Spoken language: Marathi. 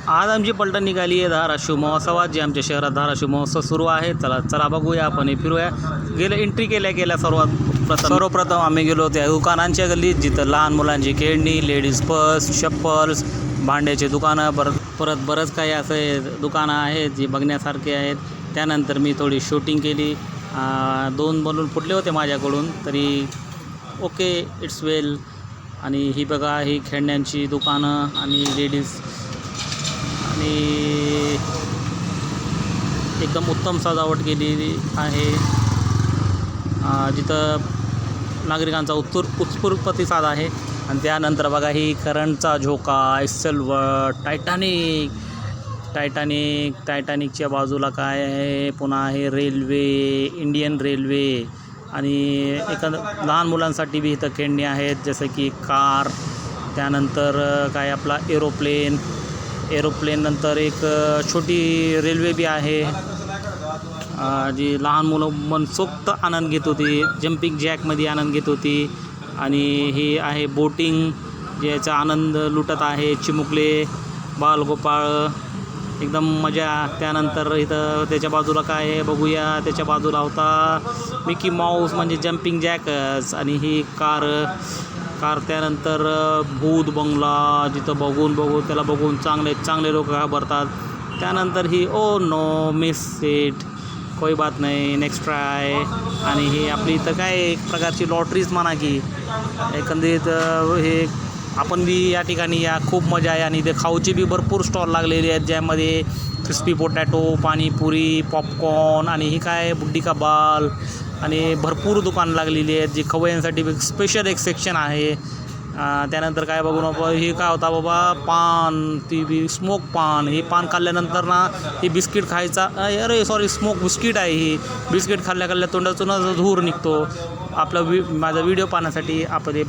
आज आमची पलटण निघाली आहे धाराशिव महोत्सवात, जे आमच्या शहरात धाराशिव महोत्सव सुरू आहे. चला बघूया, आपण फिरूया. एंट्री केल्या सर्वप्रथम आम्ही गेलो त्या दुकानांच्या गल्लीत, जिथं लहान मुलांची खेळणी, लेडीज पर्स, चप्पल्स, भांड्याचे दुकानं, परत बरंच काही असे दुकानं आहेत जी बघण्यासारखे आहेत. त्यानंतर मी थोडी शूटिंग केली. 2 बलून फुटले होते माझ्याकडून, तरी ओके, इट्स वेल. आणि ही बघा, ही खेळण्यांची दुकानं आणि लेडीज आणि एकदम उत्तम सजावट केलेली आहे, जिथं नागरिकांचा उत्स्फूर्त प्रतिसाद आहे. आणि त्यानंतर बघा, ही करंटचा झोका, सिल्वर, टायटॅनिकच्या बाजूला काय आहे, पुन्हा आहे रेल्वे, इंडियन रेल्वे. आणि लहान मुलांसाठी बी इथं खेळणी आहेत, जसं की कार. त्यानंतर काय आपला एरोप्लेन नंतर एक छोटी रेल्वे बी आहे, जी लहान मुलं मनसोक्त आनंद घेत होती, जम्पिंग जॅकमध्ये आनंद घेत होती. आणि ही आहे बोटिंग, ज्याचा आनंद लुटत आहे चिमुकले, बालगोपाळ, एकदम मजा. त्यानंतर इथं त्याच्या बाजूला काय आहे बघूया. त्याच्या बाजूला होता मिकी माऊस, म्हणजे जम्पिंग जॅकच. आणि ही कार. त्यानंतर भूत बंगला, जिथं त्याला बघून चांगले लोक घाबरतात. त्यानंतर ही ओ नो मिस इट, कोई बात नाही, नेक्स्ट ट्राय. आणि ही आपली इथं काय एक प्रकारची लॉटरीच म्हणा की, एकंदरीत हे आपण बी या ठिकाणी खूप मजा आहे. आणि इथे खाऊची बी भरपूर स्टॉल लागलेले आहेत, ज्यामध्ये क्रिस्पी पोटॅटो, पाणीपुरी, पॉपकॉर्न आणि ही काय बुड्डी का बाल, आणि भरपूर दुकानं लागलेली आहेत, जी खवय्यांसाठी स्पेशल एक सेक्शन आहे. त्यानंतर काय बघू नको, हे काय होता बाबा, पान, ती बी स्मोक पान. ही पान खाल्ल्यानंतर ना, ही बिस्किट खायचा, स्मोक बिस्किट आहे. ही बिस्किट खाल्ल्या तोंडातून धूर निघतो. माझा व्हिडिओ पाहण्यासाठी आपण हे